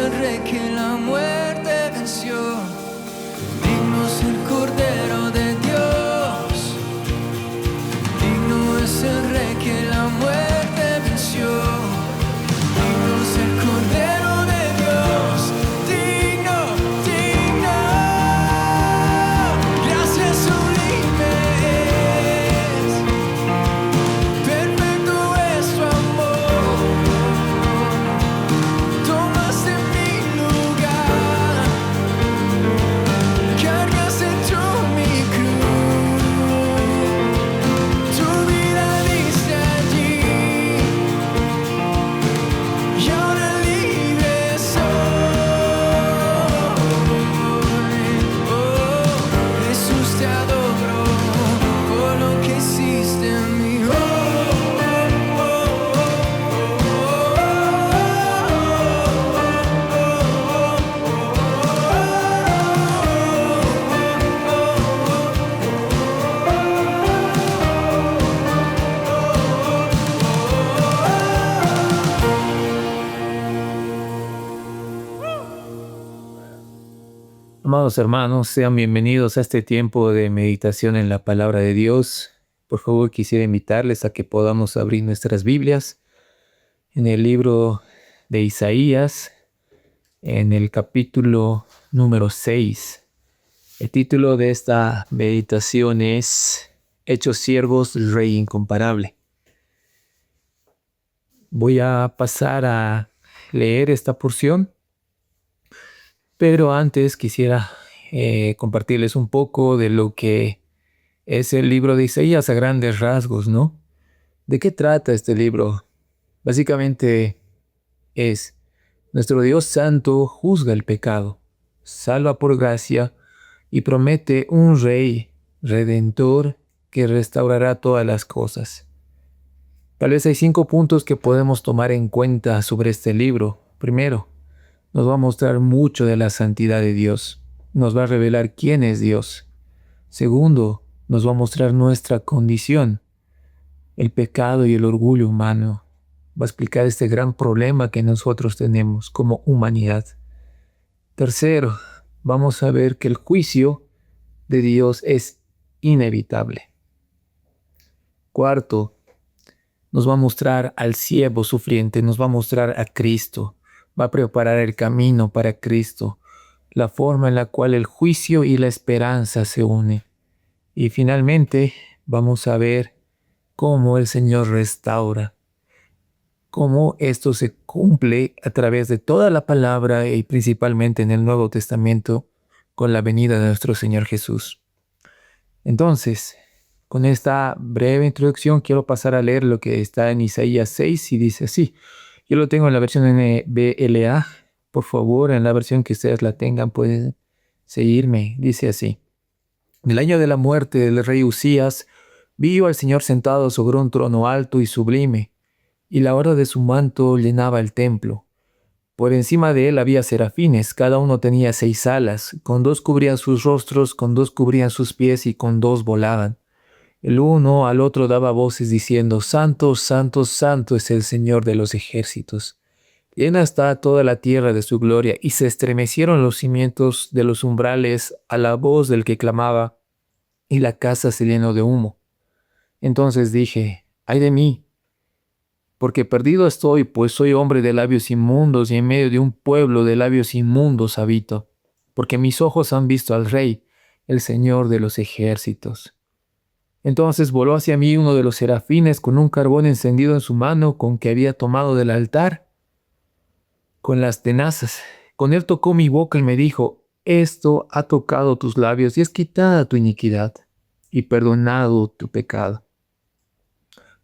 el Rey que la muerte venció. Digno es el Cordero de Dios. Digno es el Rey que la muerte venció. Digno es el Cordero de Dios. Digno, digno. Gracias sublimes. Perfecto es tu amor. Tomaste mi lugar. Cargaste tú mi cruz. Tu vida diste allí. Y ahora libre soy. Oh, Jesús, te adoro por lo que hiciste en mí. Amados hermanos, sean bienvenidos a este tiempo de meditación en la palabra de Dios. Por favor, quisiera invitarles a que podamos abrir nuestras Biblias en el libro de Isaías, en el capítulo número 6. El título de esta meditación es Hechos siervos del Rey incomparable. Voy a pasar a leer esta porción. Pero antes quisiera compartirles un poco de lo que es el libro de Isaías a grandes rasgos, ¿no? ¿De qué trata este libro? Básicamente es: nuestro Dios Santo juzga el pecado, salva por gracia y promete un Rey redentor que restaurará todas las cosas. Tal vez hay 5 puntos que podemos tomar en cuenta sobre este libro. Primero, nos va a mostrar mucho de la santidad de Dios. Nos va a revelar quién es Dios. Segundo, nos va a mostrar nuestra condición, el pecado y el orgullo humano. Va a explicar este gran problema que nosotros tenemos como humanidad. Tercero, vamos a ver que el juicio de Dios es inevitable. Cuarto, nos va a mostrar al siervo sufriente, nos va a mostrar a Cristo. Va a preparar el camino para Cristo, la forma en la cual el juicio y la esperanza se unen. Y finalmente vamos a ver cómo el Señor restaura, cómo esto se cumple a través de toda la palabra y principalmente en el Nuevo Testamento con la venida de nuestro Señor Jesús. Entonces, con esta breve introducción quiero pasar a leer lo que está en Isaías 6 y dice así. Yo lo tengo en la versión NBLA. Por favor, en la versión que ustedes la tengan, pueden seguirme. Dice así: en el año de la muerte del rey Usías, vi al Señor sentado sobre un trono alto y sublime, y la hora de su manto llenaba el templo. Por encima de él había serafines, cada uno tenía 6 alas, con 2 cubrían sus rostros, con 2 cubrían sus pies y con 2 volaban. El uno al otro daba voces diciendo: Santo, santo, santo es el Señor de los ejércitos. Llena está toda la tierra de su gloria, y se estremecieron los cimientos de los umbrales a la voz del que clamaba, y la casa se llenó de humo. Entonces dije: ¡ay de mí! Porque perdido estoy, pues soy hombre de labios inmundos, y en medio de un pueblo de labios inmundos habito. Porque mis ojos han visto al Rey, el Señor de los ejércitos. Entonces voló hacia mí uno de los serafines con un carbón encendido en su mano con que había tomado del altar con las tenazas. Con él tocó mi boca y me dijo: esto ha tocado tus labios y es quitada tu iniquidad y perdonado tu pecado.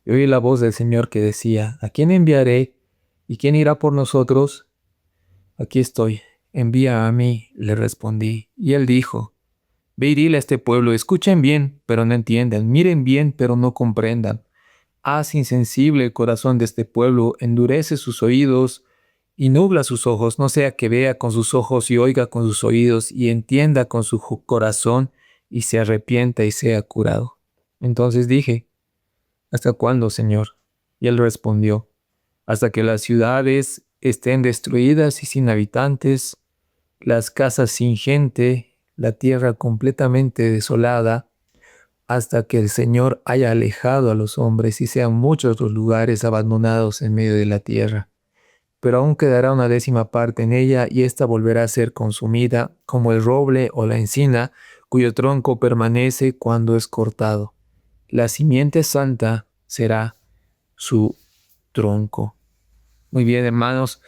Y oí la voz del Señor que decía: ¿a quién enviaré? ¿Y quién irá por nosotros? Aquí estoy, envía a mí, le respondí. Y él dijo: ve y dile a este pueblo, escuchen bien, pero no entiendan, miren bien, pero no comprendan. Haz insensible el corazón de este pueblo, endurece sus oídos y nubla sus ojos, no sea que vea con sus ojos y oiga con sus oídos y entienda con su corazón y se arrepienta y sea curado. Entonces dije: ¿hasta cuándo, Señor? Y él respondió: hasta que las ciudades estén destruidas y sin habitantes, las casas sin gente, la tierra completamente desolada, hasta que el Señor haya alejado a los hombres y sean muchos los lugares abandonados en medio de la tierra. Pero aún quedará una 10ª parte en ella, y ésta volverá a ser consumida, como el roble o la encina, cuyo tronco permanece cuando es cortado. La simiente santa será su tronco. Muy bien, hermanos.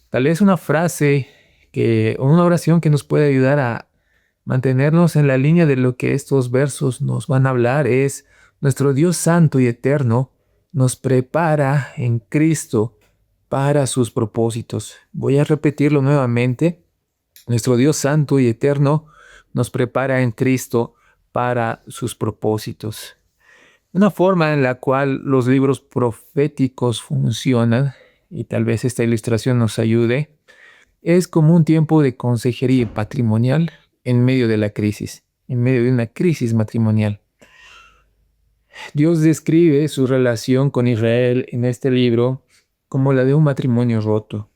Tal vez una frase o una oración que nos puede ayudar a mantenernos en la línea de lo que estos versos nos van a hablar es: nuestro Dios santo y eterno nos prepara en Cristo para sus propósitos. Voy a repetirlo nuevamente. Nuestro Dios santo y eterno nos prepara en Cristo para sus propósitos. Una forma en la cual los libros proféticos funcionan, y tal vez esta ilustración nos ayude, es como un tiempo de consejería patrimonial en medio de la crisis, en medio de una crisis matrimonial. Dios describe su relación con Israel en este libro como la de un matrimonio roto.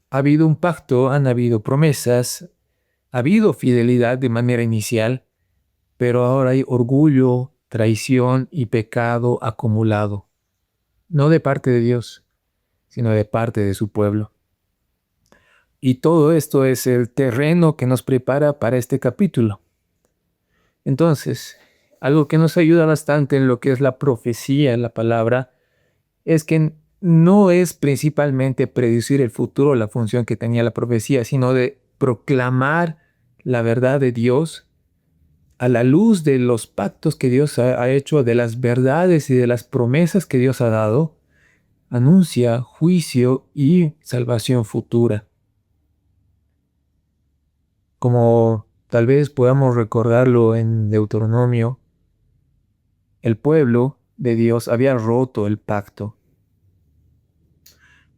Ha habido un pacto, han habido promesas, ha habido fidelidad de manera inicial, pero ahora hay orgullo, traición y pecado acumulado, no de parte de Dios, sino de parte de su pueblo. Y todo esto es el terreno que nos prepara para este capítulo. Entonces, algo que nos ayuda bastante en lo que es la profecía en la palabra es que no es principalmente predecir el futuro la función que tenía la profecía, sino de proclamar la verdad de Dios a la luz de los pactos que Dios ha hecho, de las verdades y de las promesas que Dios ha dado. Anuncia juicio y salvación futura. Como tal vez podamos recordarlo en Deuteronomio, el pueblo de Dios había roto el pacto.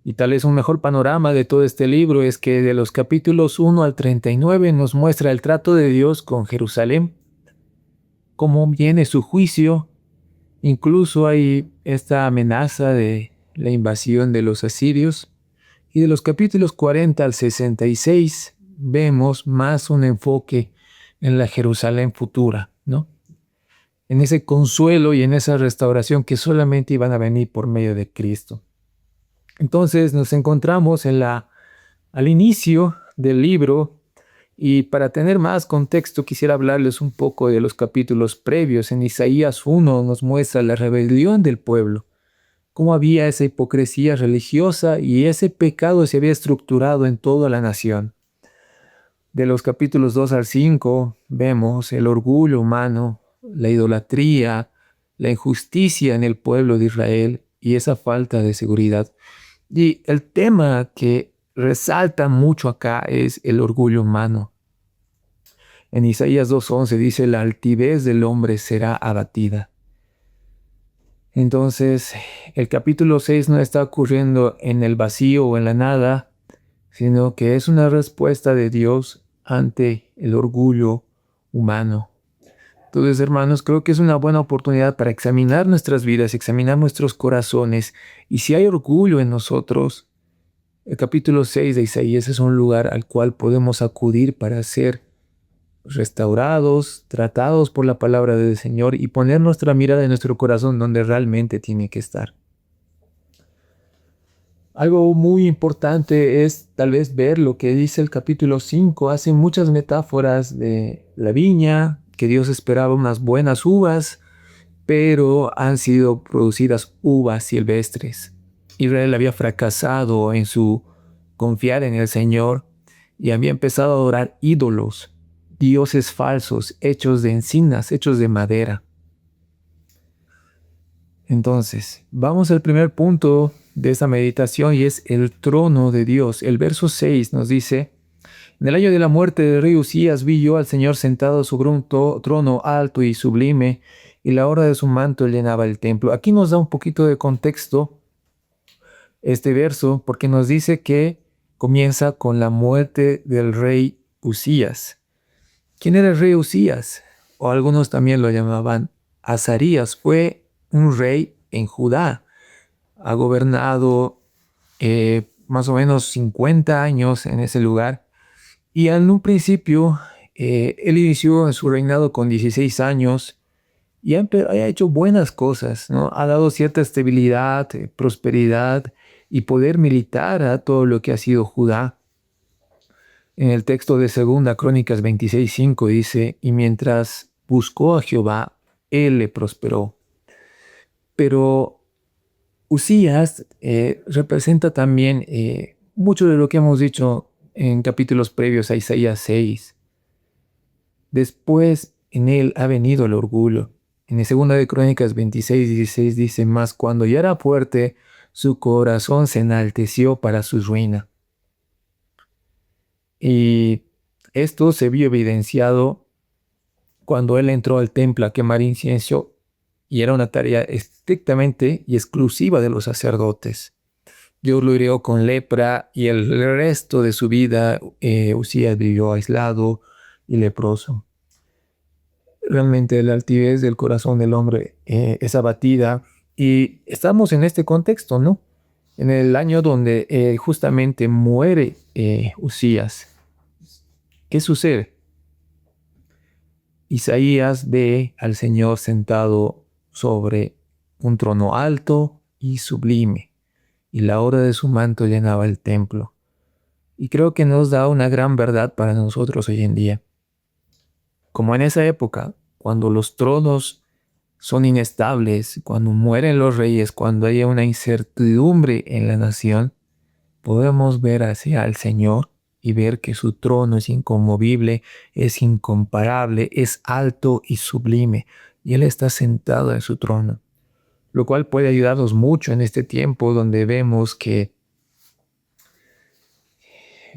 Y tal vez un mejor panorama de todo este libro es que de los capítulos 1 al 39 nos muestra el trato de Dios con Jerusalén, cómo viene su juicio. Incluso hay esta amenaza de la invasión de los asirios. Y de los capítulos 40 al 66 vemos más un enfoque en la Jerusalén futura, ¿no? En ese consuelo y en esa restauración que solamente iban a venir por medio de Cristo. Entonces nos encontramos al inicio del libro, y para tener más contexto quisiera hablarles un poco de los capítulos previos. En Isaías 1 nos muestra la rebelión del pueblo, cómo había esa hipocresía religiosa y ese pecado se había estructurado en toda la nación. De los capítulos 2 al 5 vemos el orgullo humano, la idolatría, la injusticia en el pueblo de Israel y esa falta de seguridad. Y el tema que resalta mucho acá es el orgullo humano. En Isaías 2:11 dice: la altivez del hombre será abatida. Entonces, el capítulo 6 no está ocurriendo en el vacío o en la nada, sino que es una respuesta de Dios ante el orgullo humano. Entonces, hermanos, creo que es una buena oportunidad para examinar nuestras vidas, examinar nuestros corazones. Y si hay orgullo en nosotros, el capítulo 6 de Isaías es un lugar al cual podemos acudir para ser restaurados, tratados por la palabra del Señor y poner nuestra mirada en nuestro corazón donde realmente tiene que estar. Algo muy importante es tal vez ver lo que dice el capítulo 5. Hace muchas metáforas de la viña, que Dios esperaba unas buenas uvas, pero han sido producidas uvas silvestres. Israel había fracasado en su confiar en el Señor y había empezado a adorar ídolos, dioses falsos, hechos de encinas, hechos de madera. Entonces, vamos al primer punto de esta meditación, y es el trono de Dios. El verso 6 nos dice: en el año de la muerte del rey Usías vi yo al Señor sentado sobre un trono alto y sublime, y la orla de su manto llenaba el templo. Aquí nos da un poquito de contexto este verso, porque nos dice que comienza con la muerte del rey Usías. ¿Quién era el rey Usías? O algunos también lo llamaban Azarías. Fue un rey en Judá. Ha gobernado más o menos 50 años en ese lugar. Y en un principio, él inició su reinado con 16 años y ha hecho buenas cosas, ¿no? Ha dado cierta estabilidad, prosperidad y poder militar a todo lo que ha sido Judá. En el texto de Segunda Crónicas 26:5 dice, y mientras buscó a Jehová, él le prosperó. Pero Usías representa también mucho de lo que hemos dicho en capítulos previos a Isaías 6. Después en él ha venido el orgullo. En el Segunda de Crónicas 26:16 dice, mas cuando ya era fuerte, su corazón se enalteció para su ruina. Y esto se vio evidenciado cuando él entró al templo a quemar incienso, y era una tarea estrictamente y exclusiva de los sacerdotes. Dios lo hirió con lepra y el resto de su vida Usías vivió aislado y leproso. Realmente la altivez del corazón del hombre es abatida, y estamos en este contexto, ¿no? En el año donde justamente muere Usías. ¿Qué sucede? Isaías ve al Señor sentado sobre un trono alto y sublime, y la hora de su manto llenaba el templo. Y creo que nos da una gran verdad para nosotros hoy en día. Como en esa época, cuando los tronos son inestables, cuando mueren los reyes, cuando haya una incertidumbre en la nación, podemos ver hacia el Señor y ver que su trono es inconmovible, es incomparable, es alto y sublime, y Él está sentado en su trono, lo cual puede ayudarnos mucho en este tiempo donde vemos que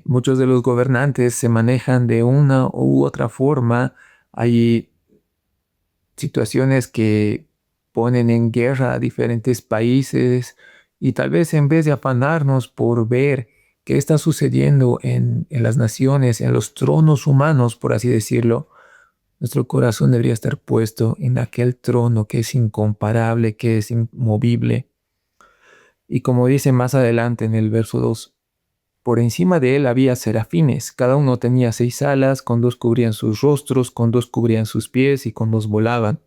muchos de los gobernantes se manejan de una u otra forma. Hay situaciones que ponen en guerra a diferentes países, y tal vez en vez de afanarnos por ver qué está sucediendo en las naciones, en los tronos humanos, por así decirlo, nuestro corazón debería estar puesto en aquel trono que es incomparable, que es inmovible. Y como dice más adelante en el verso 2, por encima de él había serafines, cada uno tenía 6 alas, con 2 cubrían sus rostros, con 2 cubrían sus pies y con 2 volaban.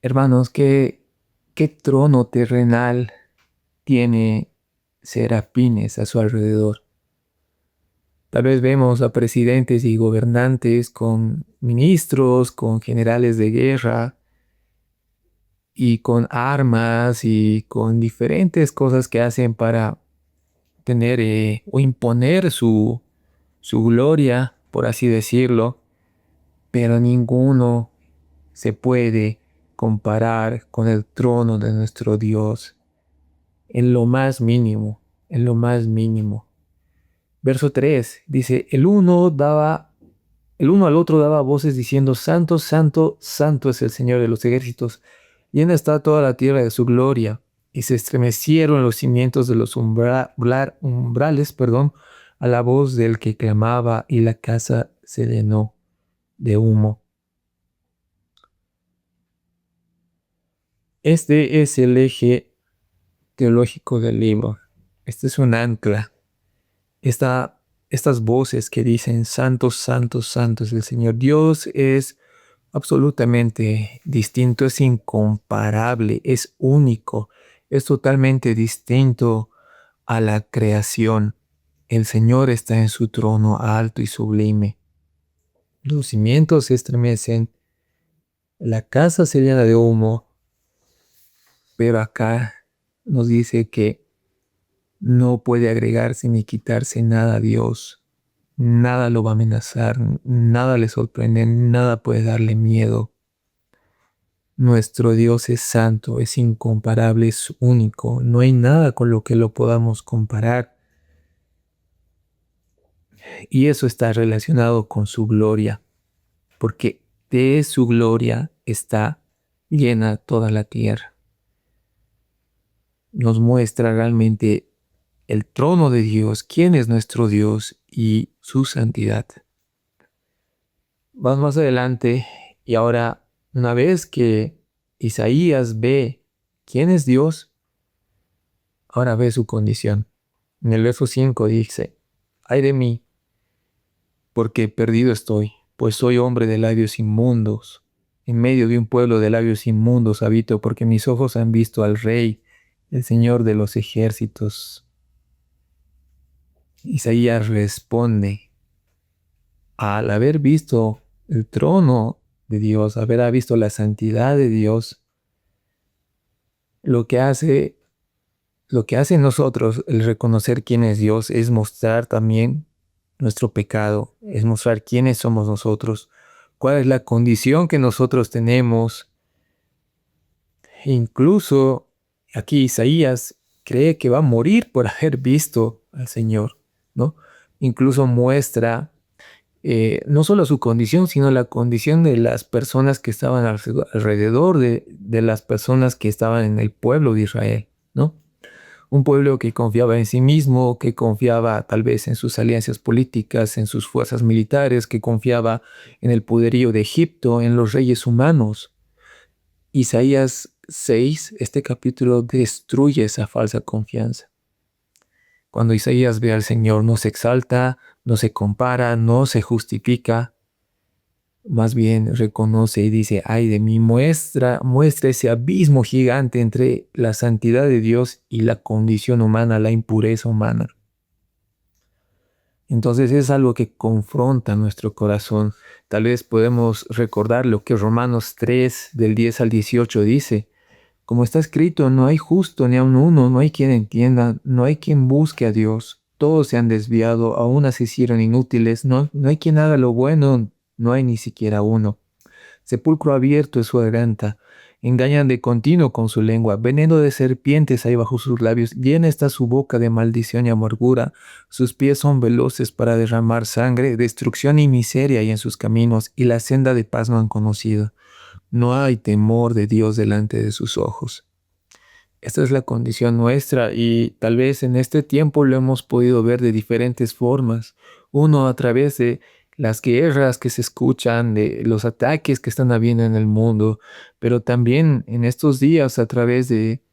Hermanos, ¿qué trono terrenal tiene serafines a su alrededor? Tal vez vemos a presidentes y gobernantes con ministros, con generales de guerra y con armas y con diferentes cosas que hacen para tener o imponer su gloria, por así decirlo, pero ninguno se puede comparar con el trono de nuestro Dios en lo más mínimo, en lo más mínimo. Verso 3 dice, el uno al otro daba voces diciendo, Santo, Santo, Santo es el Señor de los ejércitos, llena está toda la tierra de su gloria. Y se estremecieron los cimientos de los umbrales, a la voz del que clamaba, y la casa se llenó de humo. Este es el eje teológico del libro. Este es un ancla. Estas voces que dicen Santo, Santo, Santo es el Señor. Dios es absolutamente distinto, es incomparable, es único, es totalmente distinto a la creación. El Señor está en su trono alto y sublime. Los cimientos se estremecen, la casa se llena de humo, pero acá nos dice que no puede agregarse ni quitarse nada a Dios. Nada lo va a amenazar, nada le sorprende, nada puede darle miedo. Nuestro Dios es santo, es incomparable, es único. No hay nada con lo que lo podamos comparar. Y eso está relacionado con su gloria, porque de su gloria está llena toda la tierra. Nos muestra realmente el trono de Dios, quién es nuestro Dios y su santidad. Vamos más adelante, y ahora, una vez que Isaías ve quién es Dios, Ahora ve su condición. En el verso 5 dice, ay de mí, porque perdido estoy, pues soy hombre de labios inmundos. En medio de un pueblo de labios inmundos habito, porque mis ojos han visto al Rey, el Señor de los ejércitos. Isaías responde, al haber visto el trono de Dios, haber visto la santidad de Dios, lo que hace en nosotros el reconocer quién es Dios es mostrar también nuestro pecado, es mostrar quiénes somos nosotros, cuál es la condición que nosotros tenemos. E incluso aquí Isaías cree que va a morir por haber visto al Señor, ¿no? Incluso muestra no solo su condición, sino la condición de las personas que estaban alrededor de las personas que estaban en el pueblo de Israel, ¿no? Un pueblo que confiaba en sí mismo, que confiaba tal vez en sus alianzas políticas, en sus fuerzas militares, que confiaba en el poderío de Egipto, en los reyes humanos. Isaías 6, este capítulo destruye esa falsa confianza. Cuando Isaías ve al Señor, no se exalta, no se compara, no se justifica, más bien reconoce y dice, ay de mí, muestra ese abismo gigante entre la santidad de Dios y la condición humana, la impureza humana. Entonces es algo que confronta nuestro corazón. Tal vez podemos recordar lo que Romanos 3, del 10 al 18 dice. Como está escrito, no hay justo ni aun uno, no hay quien entienda, no hay quien busque a Dios. Todos se han desviado, aún se hicieron inútiles, no hay quien haga lo bueno, no hay ni siquiera uno. Sepulcro abierto es su garganta, engañan de continuo con su lengua, veneno de serpientes hay bajo sus labios, llena está su boca de maldición y amargura, sus pies son veloces para derramar sangre, destrucción y miseria hay en sus caminos, y la senda de paz no han conocido. No hay temor de Dios delante de sus ojos. Esta es la condición nuestra y tal vez en este tiempo lo hemos podido ver de diferentes formas. Uno a través de las guerras que se escuchan, de los ataques que están habiendo en el mundo, pero también en estos días a través de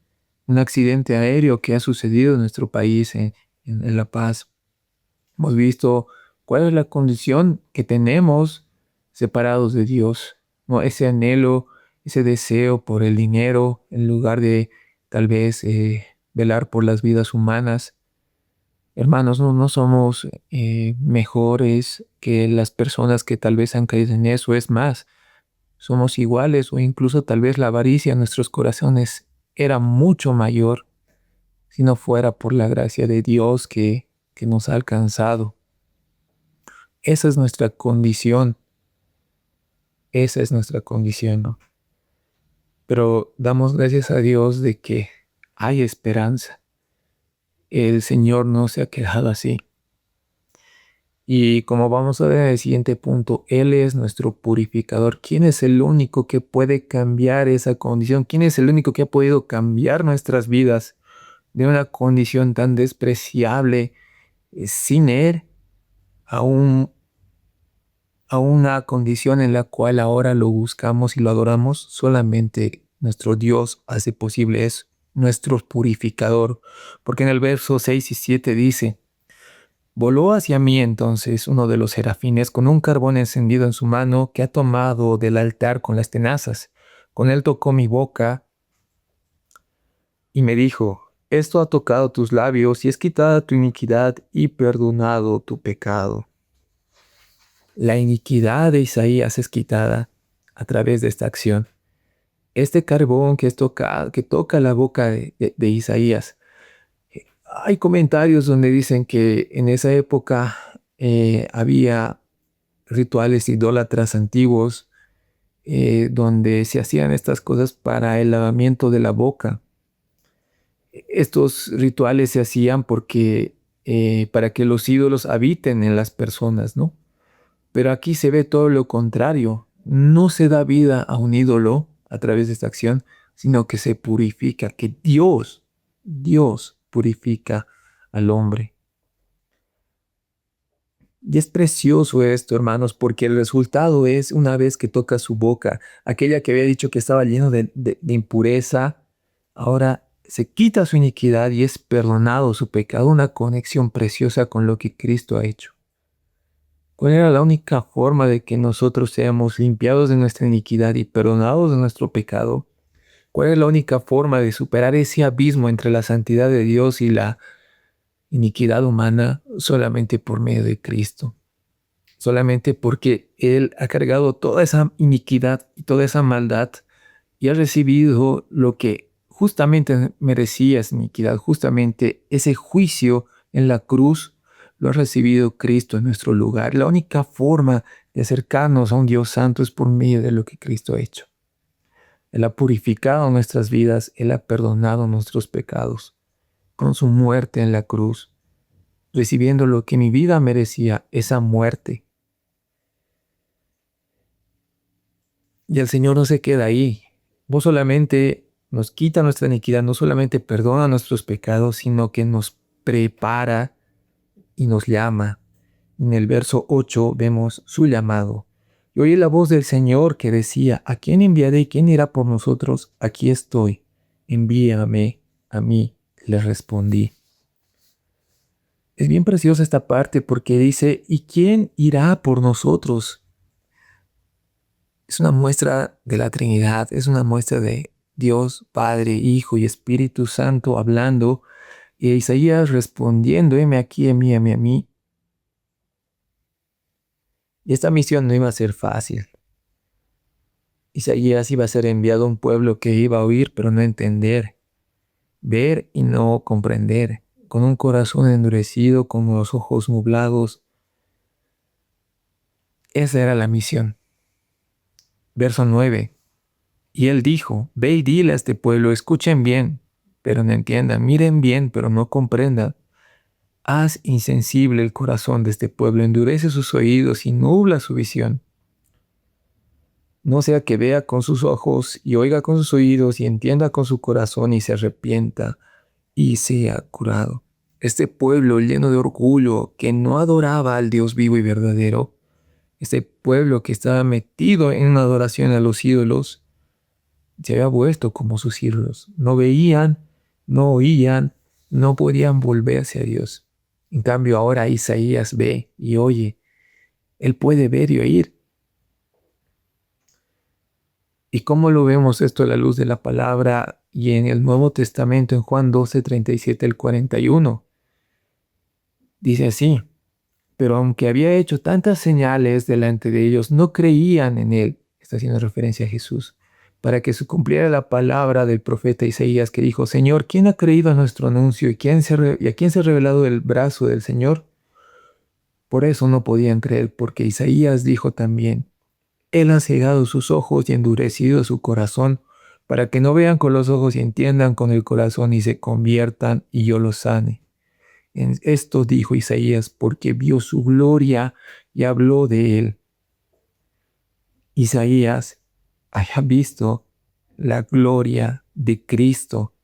un accidente aéreo que ha sucedido en nuestro país, en La Paz. Hemos visto cuál es la condición que tenemos separados de Dios, ¿no? Ese anhelo, ese deseo por el dinero, en lugar de tal vez velar por las vidas humanas. Hermanos, no somos mejores que las personas que tal vez han caído en eso. Es más, somos iguales o incluso tal vez la avaricia en nuestros corazones era mucho mayor si no fuera por la gracia de Dios que nos ha alcanzado. Esa es nuestra condición. Esa es nuestra condición, ¿no? Pero damos gracias a Dios de que hay esperanza. El Señor no se ha quedado así. Y como vamos a ver en el siguiente punto, Él es nuestro purificador. ¿Quién es el único que puede cambiar esa condición? ¿Quién es el único que ha podido cambiar nuestras vidas de una condición tan despreciable sin Él a una condición en la cual ahora lo buscamos y lo adoramos? Solamente nuestro Dios hace posible eso, nuestro purificador. Porque en el verso 6 y 7 dice, voló hacia mí entonces uno de los serafines con un carbón encendido en su mano que ha tomado del altar con las tenazas. Con él tocó mi boca y me dijo, esto ha tocado tus labios y es quitada tu iniquidad y perdonado tu pecado. La iniquidad de Isaías es quitada a través de esta acción. Este carbón que toca la boca de Isaías. Hay comentarios donde dicen que en esa época había rituales idólatras antiguos donde se hacían estas cosas para el lavamiento de la boca. Estos rituales se hacían porque para que los ídolos habiten en las personas, ¿no? Pero aquí se ve todo lo contrario. No se da vida a un ídolo a través de esta acción, sino que se purifica, que Dios purifica al hombre. Y es precioso esto, hermanos, porque el resultado es una vez que toca su boca, aquella que había dicho que estaba lleno de impureza, ahora se quita su iniquidad y es perdonado su pecado, una conexión preciosa con lo que Cristo ha hecho. ¿Cuál era la única forma de que nosotros seamos limpiados de nuestra iniquidad y perdonados de nuestro pecado? ¿Cuál es la única forma de superar ese abismo entre la santidad de Dios y la iniquidad humana? Solamente por medio de Cristo. Solamente porque Él ha cargado toda esa iniquidad y toda esa maldad y ha recibido lo que justamente merecía esa iniquidad, justamente ese juicio en la cruz lo ha recibido Cristo en nuestro lugar. La única forma de acercarnos a un Dios santo es por medio de lo que Cristo ha hecho. Él ha purificado nuestras vidas, Él ha perdonado nuestros pecados con su muerte en la cruz, recibiendo lo que mi vida merecía, esa muerte. Y el Señor no se queda ahí. No solamente nos quita nuestra iniquidad, no solamente perdona nuestros pecados, sino que nos prepara y nos llama. En el verso 8 vemos su llamado. Y oí la voz del Señor que decía: ¿a quién enviaré y quién irá por nosotros? Aquí estoy, envíame a mí, le respondí. Es bien preciosa esta parte porque dice: ¿y quién irá por nosotros? Es una muestra de la Trinidad, es una muestra de Dios, Padre, Hijo y Espíritu Santo hablando, y Isaías respondiendo: heme aquí, envíame a mí. Y esta misión no iba a ser fácil. Isaías iba a ser enviado a un pueblo que iba a oír pero no entender, ver y no comprender, con un corazón endurecido, con los ojos nublados. Esa era la misión. Verso 9. Y él dijo: ve y dile a este pueblo, escuchen bien, pero no entiendan, miren bien, pero no comprendan. Haz insensible el corazón de este pueblo, endurece sus oídos y nubla su visión. No sea que vea con sus ojos y oiga con sus oídos y entienda con su corazón y se arrepienta y sea curado. Este pueblo lleno de orgullo que no adoraba al Dios vivo y verdadero, este pueblo que estaba metido en una adoración a los ídolos, se había vuelto como sus ídolos. No veían, no oían, no podían volverse a Dios. En cambio ahora Isaías ve y oye. Él puede ver y oír. ¿Y cómo lo vemos esto a la luz de la palabra y en el Nuevo Testamento, en Juan 12, 37 al 41? Dice así: pero aunque había hecho tantas señales delante de ellos, no creían en él. Está haciendo referencia a Jesús. Para que se cumpliera la palabra del profeta Isaías que dijo: Señor, ¿quién ha creído a nuestro anuncio y a quién se ha revelado el brazo del Señor? Por eso no podían creer, porque Isaías dijo también: Él ha cegado sus ojos y endurecido su corazón, para que no vean con los ojos y entiendan con el corazón y se conviertan y yo los sane. En esto dijo Isaías porque vio su gloria y habló de él. Isaías haya visto la gloria de Cristo,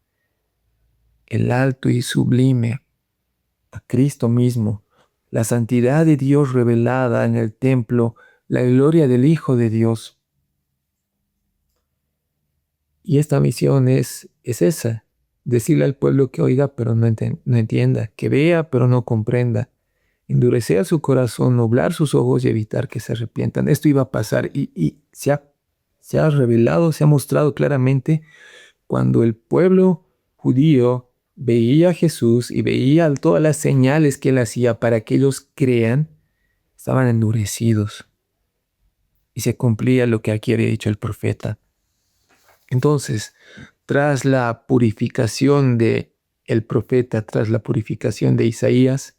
el alto y sublime, a Cristo mismo, la santidad de Dios revelada en el templo, la gloria del Hijo de Dios. Y esta misión es esa: decirle al pueblo que oiga pero no entienda, que vea pero no comprenda, endurecer su corazón, nublar sus ojos y evitar que se arrepientan. Esto iba a pasar y se ha revelado, se ha mostrado claramente cuando el pueblo judío veía a Jesús y veía todas las señales que él hacía para que ellos crean. Estaban endurecidos y se cumplía lo que aquí había dicho el profeta. Entonces, tras la purificación de el profeta, tras la purificación de Isaías,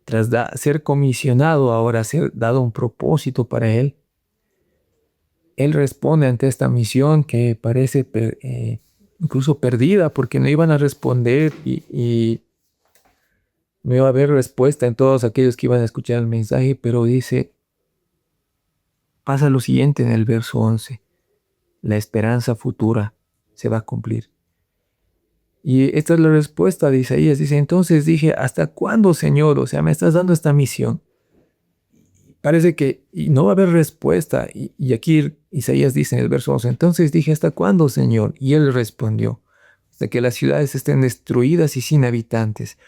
tras ser comisionado ahora, ser dado un propósito para él, él responde ante esta misión que parece incluso perdida, porque no iban a responder y no iba a haber respuesta en todos aquellos que iban a escuchar el mensaje, pero pasa lo siguiente en el verso 11. La esperanza futura se va a cumplir. Y esta es la respuesta de Isaías. Dice: entonces dije: ¿hasta cuándo, Señor? O sea, me estás dando esta misión. Parece que no va a haber respuesta. Y aquí Isaías dice en el verso 11: entonces dije: ¿hasta cuándo, Señor? Y él respondió: hasta que las ciudades estén destruidas y sin habitantes,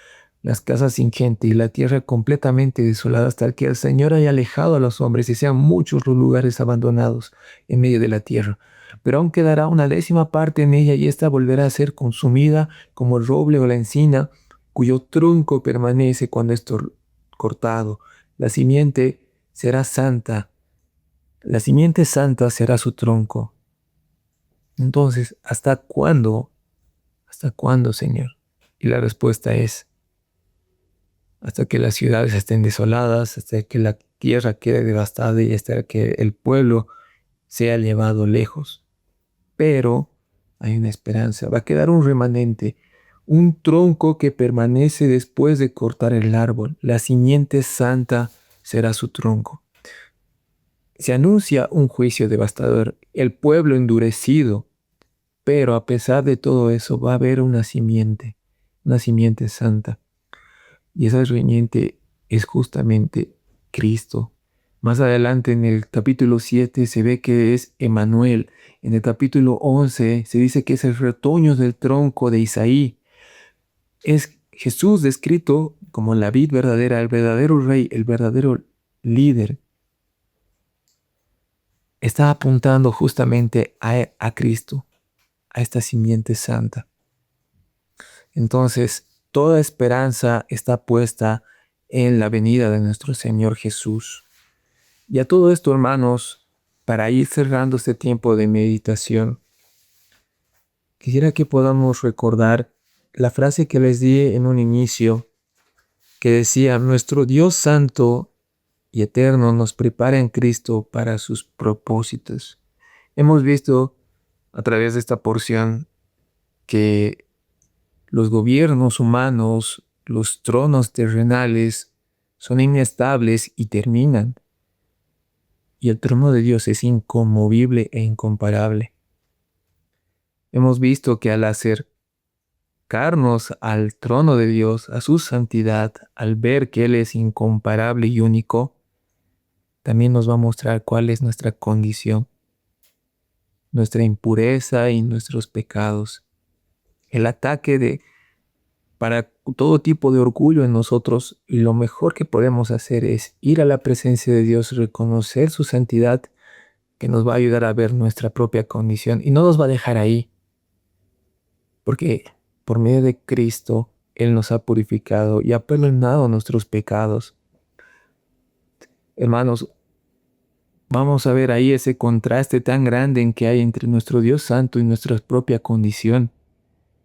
las casas sin gente y la tierra completamente desolada, hasta que el Señor haya alejado a los hombres y sean muchos los lugares abandonados en medio de la tierra. Pero aún quedará una décima parte en ella, y ésta volverá a ser consumida como el roble o la encina, cuyo tronco permanece cuando es cortado. La simiente será santa. La simiente santa será su tronco. Entonces, ¿hasta cuándo? ¿Hasta cuándo, Señor? Y la respuesta es: hasta que las ciudades estén desoladas, hasta que la tierra quede devastada y hasta que el pueblo sea llevado lejos. Pero hay una esperanza. Va a quedar un remanente, un tronco que permanece después de cortar el árbol. La simiente santa será su tronco. Se anuncia un juicio devastador, el pueblo endurecido, pero a pesar de todo eso va a haber una simiente santa. Y esa simiente es justamente Cristo. Más adelante en el capítulo 7 se ve que es Emmanuel. En el capítulo 11 se dice que es el retoño del tronco de Isaí. Es Jesús descrito como la vid verdadera, el verdadero rey, el verdadero líder. Está apuntando justamente a Cristo, a esta simiente santa. Entonces, toda esperanza está puesta en la venida de nuestro Señor Jesús. Y a todo esto, hermanos, para ir cerrando este tiempo de meditación, quisiera que podamos recordar la frase que les di en un inicio, que decía: nuestro Dios santo y eterno nos prepara en Cristo para sus propósitos. Hemos visto a través de esta porción que los gobiernos humanos, los tronos terrenales son inestables y terminan. Y el trono de Dios es inconmovible e incomparable. Hemos visto que al acercarnos al trono de Dios, a su santidad, al ver que Él es incomparable y único, también nos va a mostrar cuál es nuestra condición, nuestra impureza y nuestros pecados. El ataque para todo tipo de orgullo en nosotros, y lo mejor que podemos hacer es ir a la presencia de Dios, reconocer su santidad, que nos va a ayudar a ver nuestra propia condición y no nos va a dejar ahí, porque por medio de Cristo Él nos ha purificado y ha perdonado nuestros pecados. Hermanos, vamos a ver ahí ese contraste tan grande en que hay entre nuestro Dios santo y nuestra propia condición.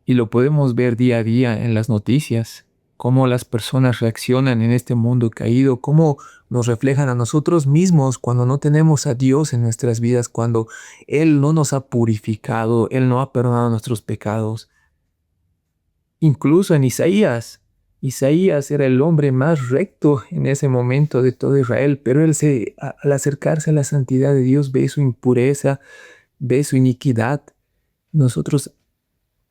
Y lo podemos ver día a día en las noticias, cómo las personas reaccionan en este mundo caído, cómo nos reflejan a nosotros mismos cuando no tenemos a Dios en nuestras vidas, cuando Él no nos ha purificado, Él no ha perdonado nuestros pecados. Incluso en Isaías era el hombre más recto en ese momento de todo Israel, pero él al acercarse a la santidad de Dios ve su impureza, ve su iniquidad. Nosotros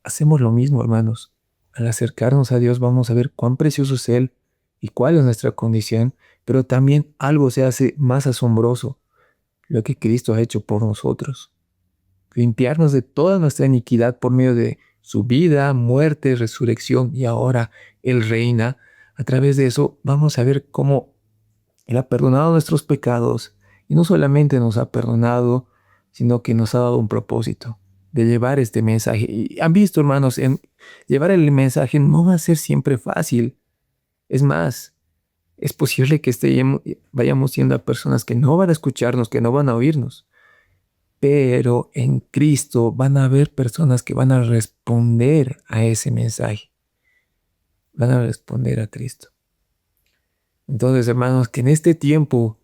hacemos lo mismo, hermanos. Al acercarnos a Dios vamos a ver cuán precioso es Él y cuál es nuestra condición, pero también algo se hace más asombroso: lo que Cristo ha hecho por nosotros. Limpiarnos de toda nuestra iniquidad por medio de su vida, muerte, resurrección, y ahora Él reina. A través de eso vamos a ver cómo Él ha perdonado nuestros pecados, y no solamente nos ha perdonado, sino que nos ha dado un propósito de llevar este mensaje. Y han visto, hermanos, llevar el mensaje no va a ser siempre fácil. Es más, es posible que vayamos siendo a personas que no van a escucharnos, que no van a oírnos. Pero en Cristo van a haber personas que van a responder a ese mensaje. Van a responder a Cristo. Entonces, hermanos, que en este tiempo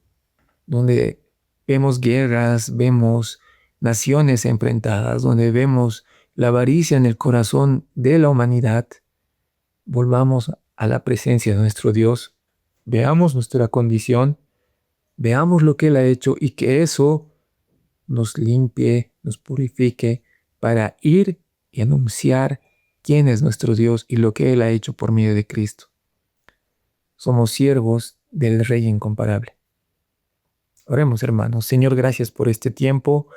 donde vemos guerras, vemos naciones enfrentadas, donde vemos la avaricia en el corazón de la humanidad, volvamos a la presencia de nuestro Dios, veamos nuestra condición, veamos lo que Él ha hecho, y que eso nos limpie, nos purifique para ir y anunciar quién es nuestro Dios y lo que Él ha hecho por medio de Cristo. Somos siervos del Rey incomparable. Oremos, hermanos. Señor, gracias por este tiempo.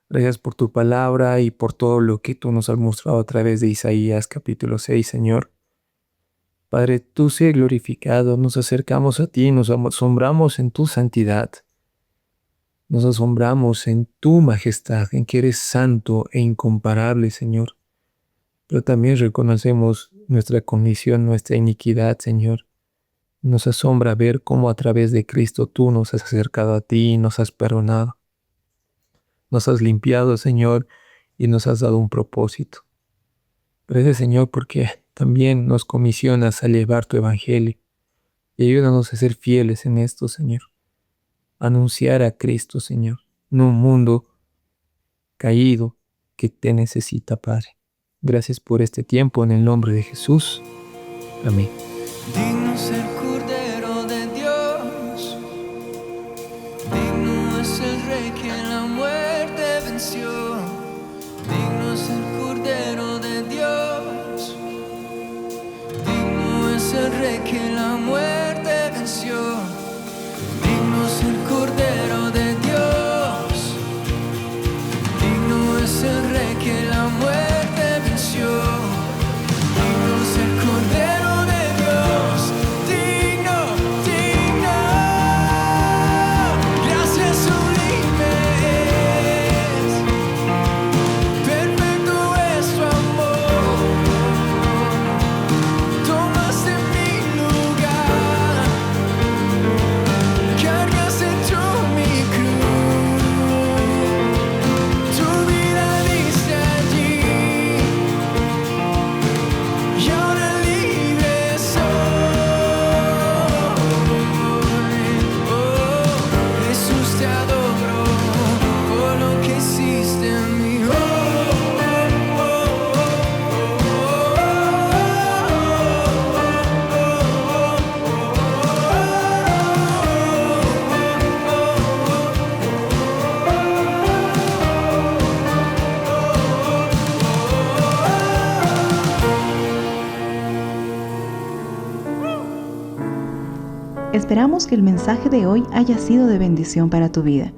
Gracias por tu palabra y por todo lo que tú nos has mostrado a través de Isaías capítulo 6, Señor. Padre, tú sé glorificado, nos acercamos a ti, nos asombramos en tu santidad, nos asombramos en tu majestad, en que eres santo e incomparable, Señor. Pero también reconocemos nuestra condición, nuestra iniquidad, Señor. Nos asombra ver cómo a través de Cristo tú nos has acercado a ti y nos has perdonado. Nos has limpiado, Señor, y nos has dado un propósito. Gracias, Señor, porque también nos comisionas a llevar tu evangelio. Y ayúdanos a ser fieles en esto, Señor. Anunciar a Cristo, Señor, en un mundo caído que te necesita, Padre. Gracias por este tiempo en el nombre de Jesús. Amén. Digno es el Cordero de Dios, digno es el Rey que la muerte venció. Digno es el Cordero de Dios, digno es el Rey que la muerte venció. Digno es el Cordero de Dios, digno es el Rey que la muerte venció. Digno es el Cordero de Dios, digno, digno. Gracias sublimes, perfecto es tu amor. Tomaste mi lugar, cargaste tú mi cruz, tu vida diste allí, y ahora libre soy. Oh, Jesús, te adoro por lo que hiciste en mí. Oh, Esperamos que el mensaje de hoy haya sido de bendición para tu vida.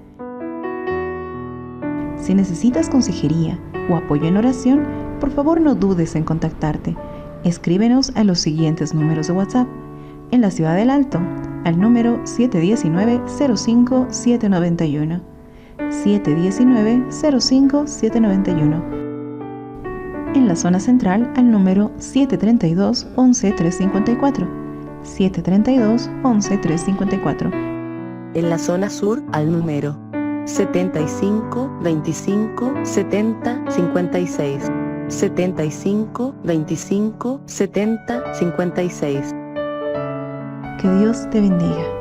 Si necesitas consejería o apoyo en oración, por favor no dudes en contactarte. Escríbenos a los siguientes números de WhatsApp. En la Ciudad del Alto, al número 719-05-791. 719-05-791. En la zona central, al número 732-11354. 732-11354. En la zona sur al número 75 25 70 56. 75 25 70 56. Que Dios te bendiga.